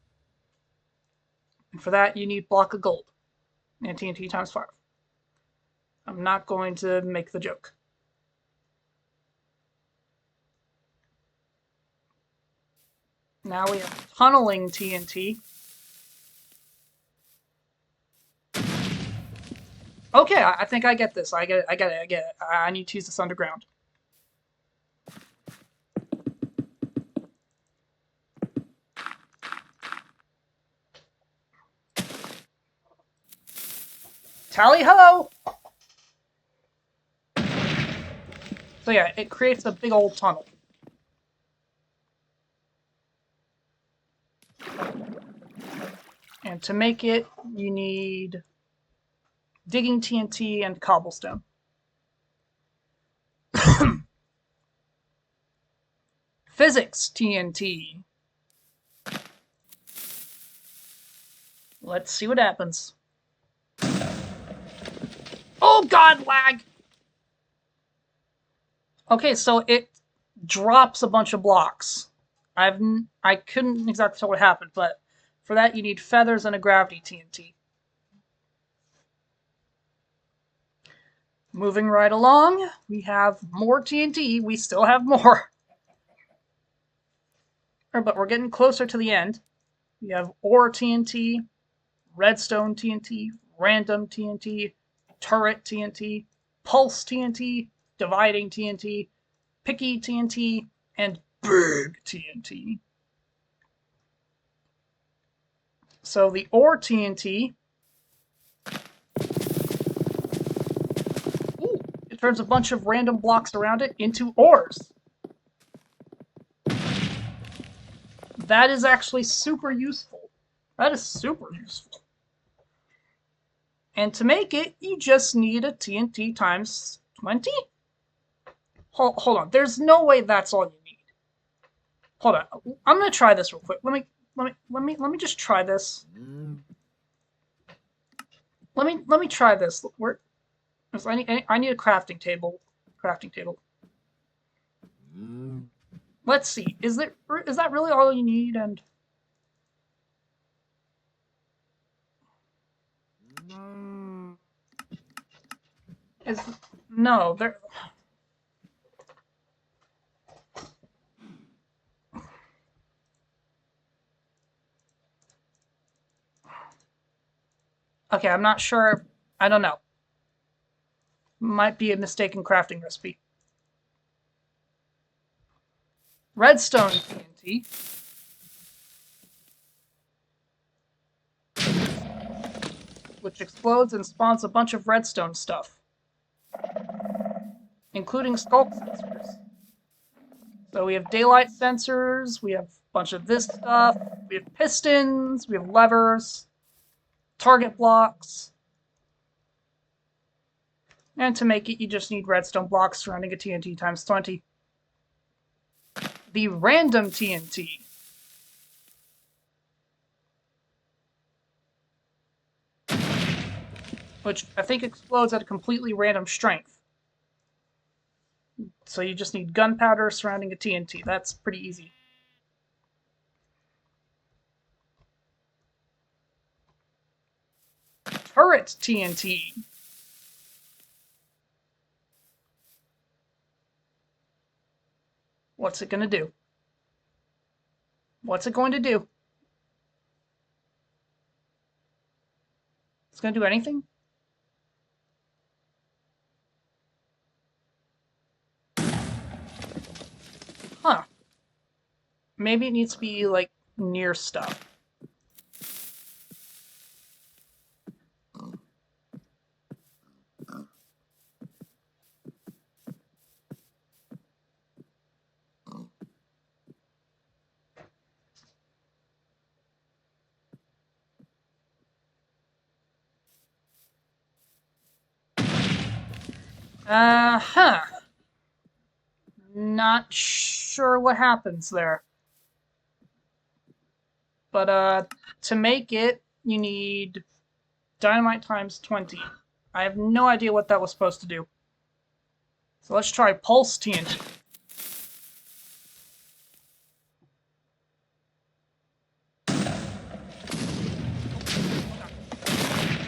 And for that, you need block of gold. And TNT times 5. I'm not going to make the joke. Now we have tunneling TNT. Okay, I think I get this. I get it. I need to use this underground. Tally ho! So yeah, it creates a big old tunnel. And to make it, you need digging TNT and cobblestone. Physics TNT. Let's see what happens. Oh god, lag! Okay, so it drops a bunch of blocks. I couldn't exactly tell what happened, but for that you need feathers and a gravity TNT. Moving right along, we have more TNT. We still have more. But we're getting closer to the end. We have ore TNT, redstone TNT, random TNT, turret TNT, pulse TNT, dividing TNT, picky TNT, and big TNT. So the ore TNT, it turns a bunch of random blocks around it into ores. That is actually super useful. That is super useful. And to make it, you just need a TNT times 20? Hold on. There's no way that's all you need. Hold on. I'm gonna try this real quick. Let me just try this. Let me try this. Where? I need a crafting table. Crafting table. Let's see. Is that really all you need? And no, there. Okay, I'm not sure. I don't know. Might be a mistaken crafting recipe. Redstone TNT. Which explodes and spawns a bunch of redstone stuff. Including sculk sensors. So we have daylight sensors, we have a bunch of this stuff, we have pistons, we have levers, target blocks. And to make it, you just need redstone blocks surrounding a TNT times 20. The random TNT. Which I think explodes at a completely random strength. So you just need gunpowder surrounding a TNT. That's pretty easy. Turret TNT. What's it gonna do? What's it going to do? It's gonna do anything? Huh. Maybe it needs to be, like, near stuff. Huh. Not sure what happens there. But to make it, you need dynamite times 20. I have no idea what that was supposed to do. So let's try pulse TNT.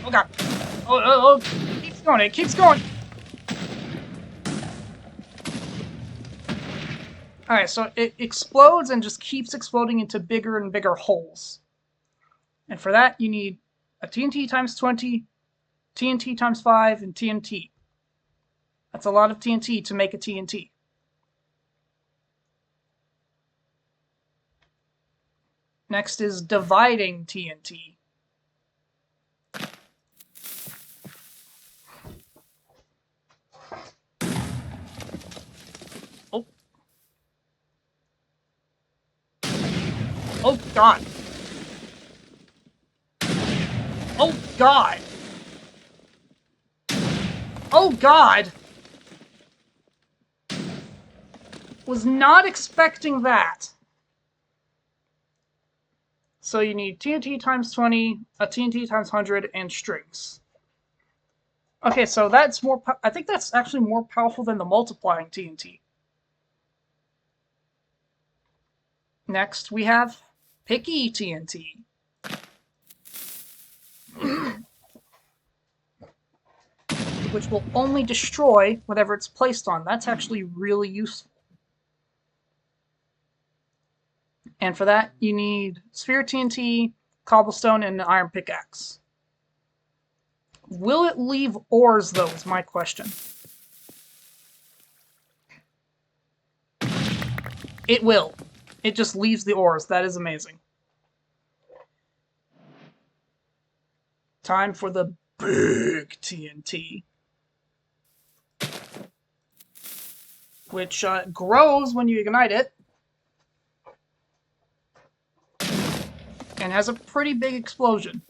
Oh god. Oh, it keeps going, it keeps going. Alright, so it explodes and just keeps exploding into bigger and bigger holes. And for that, you need a TNT times 20, TNT times 5, and TNT. That's a lot of TNT to make a TNT. Next is dividing TNT. Oh. Oh god. Oh god. Oh god. Was not expecting that. So you need TNT times 20, a TNT times 100, and strings. Okay, so that's more. I think that's actually more powerful than the multiplying TNT. Next, we have picky TNT. Which will only destroy whatever it's placed on. That's actually really useful. And for that, you need sphere TNT, cobblestone, and an iron pickaxe. Will it leave ores, though, is my question. It will. It just leaves the ores. That is amazing. Time for the big TNT. Which grows when you ignite it. And has a pretty big explosion.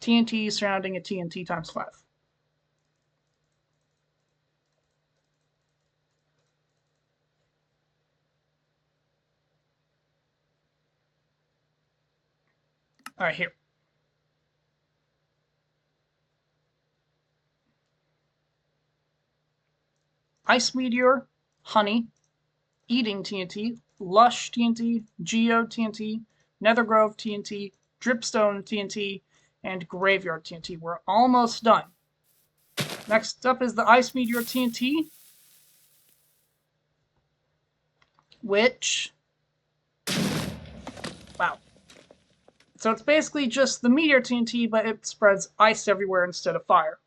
TNT surrounding a TNT times 5. Alright, here. Ice Meteor, Honey, Eating TNT, Lush TNT, Geode TNT, Nethergrove TNT, Dripstone TNT, and Graveyard TNT. We're almost done. Next up is the Ice Meteor TNT, which... Wow. So it's basically just the Meteor TNT, but it spreads ice everywhere instead of fire.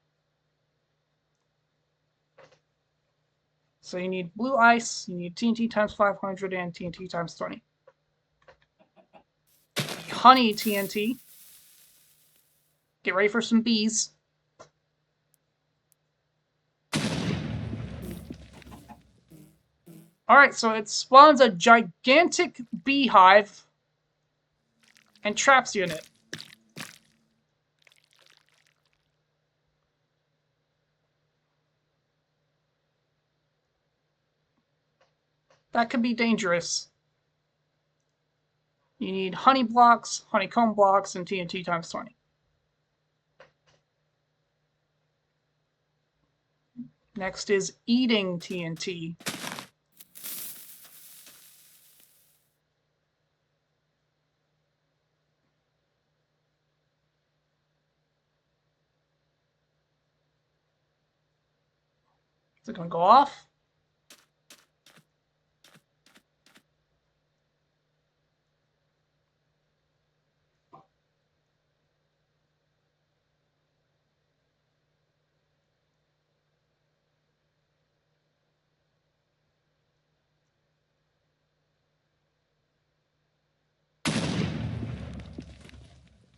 So you need blue ice, you need TNT times 500, and TNT times 20. Honey TNT. Get ready for some bees. Alright, so it spawns a gigantic beehive and traps you in it. That could be dangerous. You need honey blocks, honeycomb blocks, and TNT times 20. Next is eating TNT. Is it going to go off?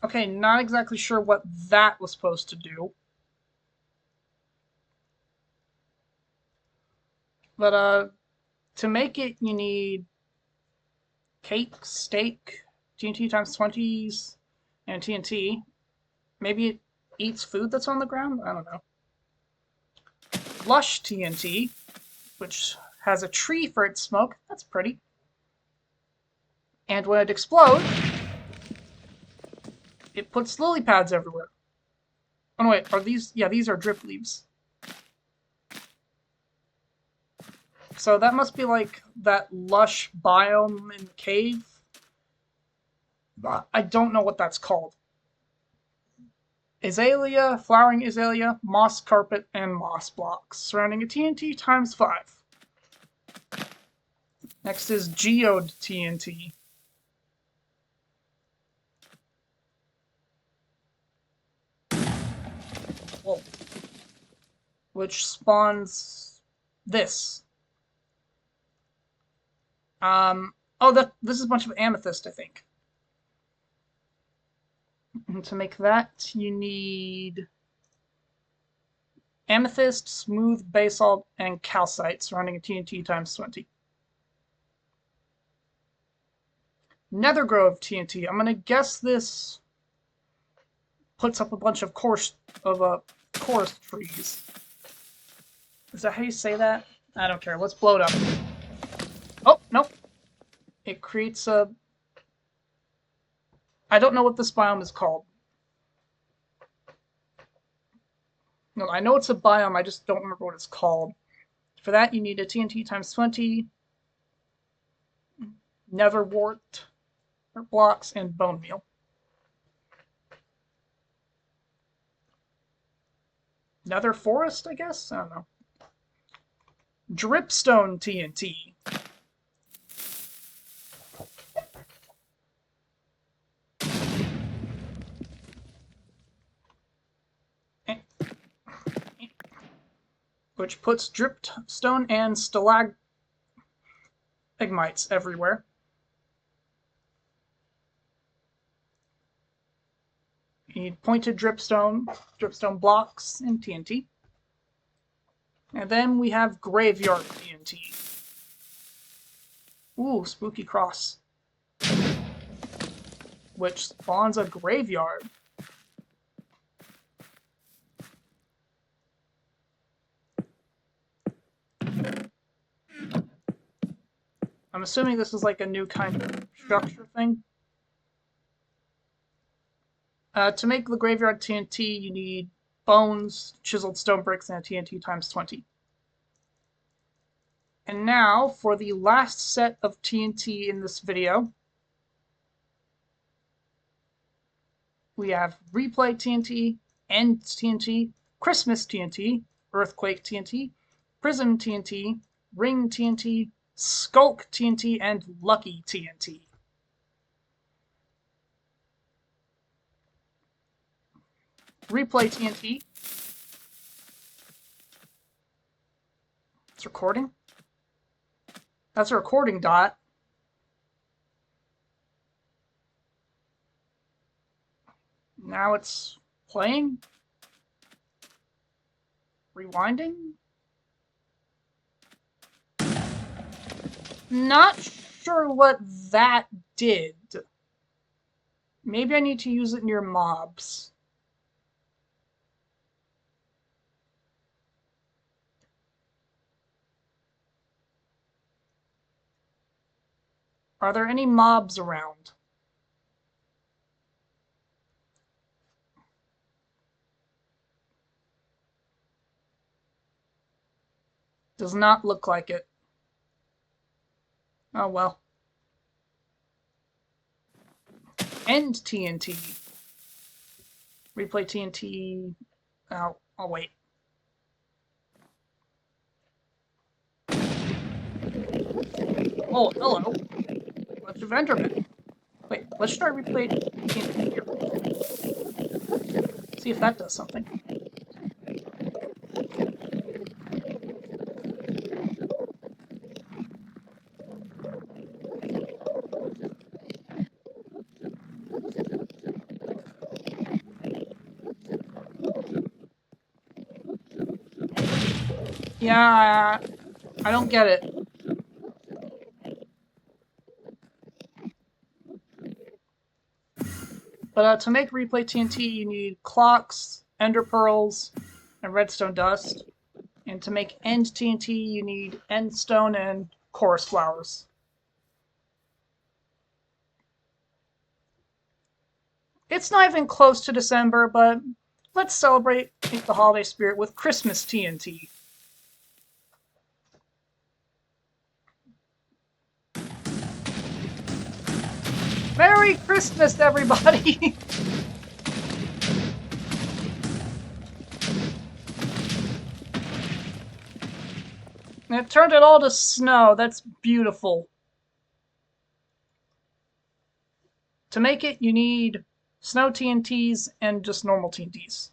Okay, not exactly sure what that was supposed to do. But, to make it, you need cake, steak, TNT times 20s, and TNT. Maybe it eats food that's on the ground? I don't know. Lush TNT, which has a tree for its smoke. That's pretty. And when it explodes, it puts lily pads everywhere. Oh no, wait, are these? Yeah, these are drip leaves. So that must be like that lush biome in the cave. I don't know what that's called. Azalea, flowering azalea, moss carpet, and moss blocks, surrounding a TNT times 5. Next is geode TNT. Whoa. Which spawns this. Oh, this is a bunch of amethyst, I think. And to make that, you need amethyst, smooth basalt, and calcite, surrounding a TNT times 20. Nether grove TNT. I'm gonna guess this puts up a bunch of chorus trees. Is that how you say that? I don't care. Let's blow it up. Oh, nope. It creates a... I don't know what this biome is called. No, I know it's a biome, I just don't remember what it's called. For that, you need a TNT times 20, nether wart blocks, and bone meal. Nether forest, I guess? I don't know. Dripstone TNT. Which puts dripstone and stalagmites everywhere. You need pointed dripstone blocks, and TNT. And then we have graveyard TNT. Ooh, spooky cross. Which spawns a graveyard. I'm assuming this is like a new kind of structure thing. To make the graveyard TNT, you need bones, chiseled stone bricks, and a TNT times 20. And now, for the last set of TNT in this video, we have Replay TNT, End TNT, Christmas TNT, Earthquake TNT, Prism TNT, Ring TNT, Skulk TNT, and Lucky TNT. Replay TNT. It's recording. That's a recording dot. Now it's playing. Rewinding. Not sure what that did. Maybe I need to use it near mobs. Are there any mobs around? Does not look like it. Oh well. End TNT. Replay TNT. Oh, I'll wait. Oh, hello. Bunch of Endermen. Wait, let's try replay TNT here. See if that does something. Yeah, I don't get it. But to make replay TNT, you need clocks, ender pearls, and redstone dust. And to make end TNT, you need end stone and chorus flowers. It's not even close to December, but let's celebrate the holiday spirit with Christmas TNT. Merry Christmas, everybody! And it turned it all to snow. That's beautiful. To make it, you need snow TNTs and just normal TNTs.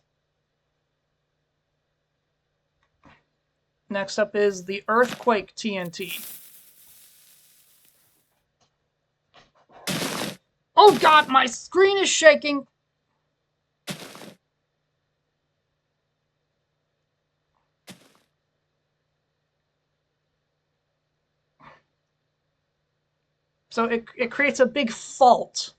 Next up is the Earthquake TNT. Oh god, my screen is shaking! So it creates a big fault.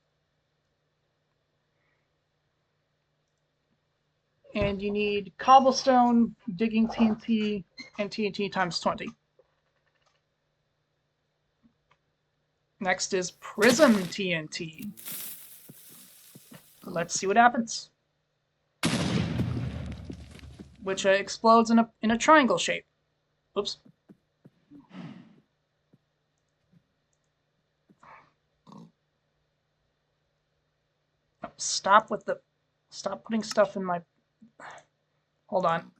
And you need cobblestone, digging TNT, and TNT times 20. Next is Prism TNT. Let's see what happens. Which explodes in a triangle shape. Oops. Stop putting stuff in my... Hold on.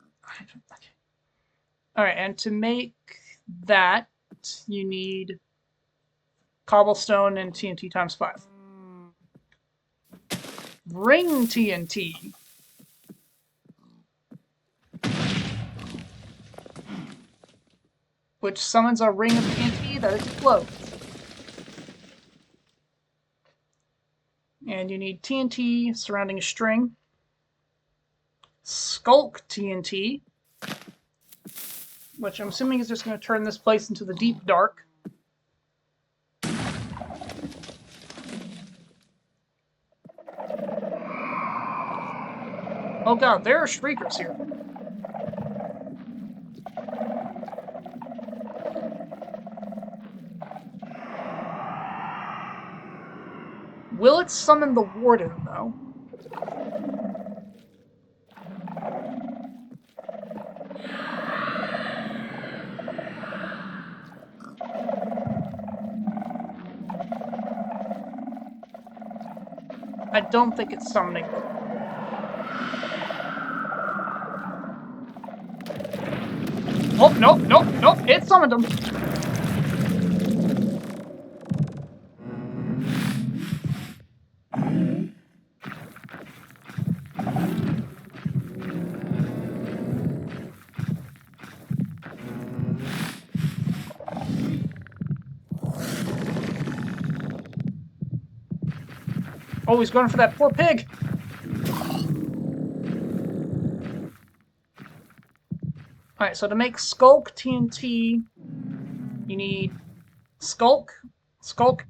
Alright, and to make that, you need cobblestone and TNT times 5. Ring TNT. Which summons a ring of TNT that explodes. And you need TNT surrounding a string. Skulk TNT, which I'm assuming is just going to turn this place into the deep dark. Oh god, there are shriekers here. Will it summon the warden, though? I don't think it's summoning them. Oh, nope, nope, nope, it summoned them! Oh, he's going for that poor pig! Alright, so to make Skulk TNT, you need Skulk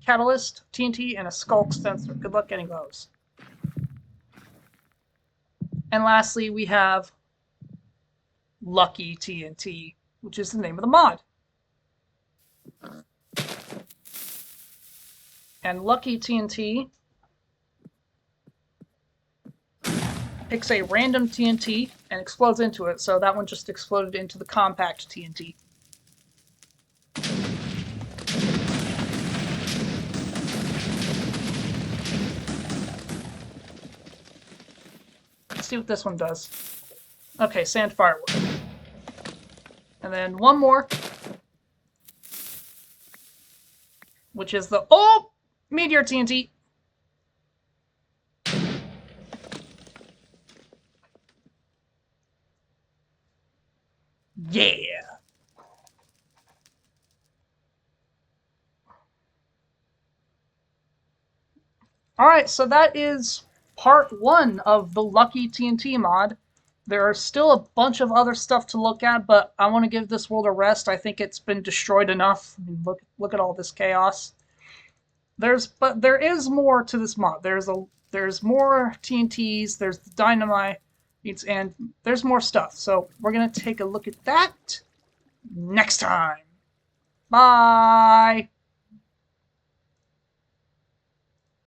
Catalyst TNT, and a Skulk Sensor. Good luck getting those. And lastly, we have Lucky TNT, which is the name of the mod. And Lucky TNT picks a random TNT and explodes into it, so that one just exploded into the compact TNT. Let's see what this one does. Okay, sand firework. And then one more, which is the meteor TNT. Yeah. Alright, so that is part 1 of the Lucky TNT mod. There are still a bunch of other stuff to look at, but I want to give this world a rest. I think it's been destroyed enough. I mean, look at all this chaos. But there is more to this mod. There's more TNTs, there's the dynamite, and there's more stuff. So we're gonna take a look at that next time. Bye!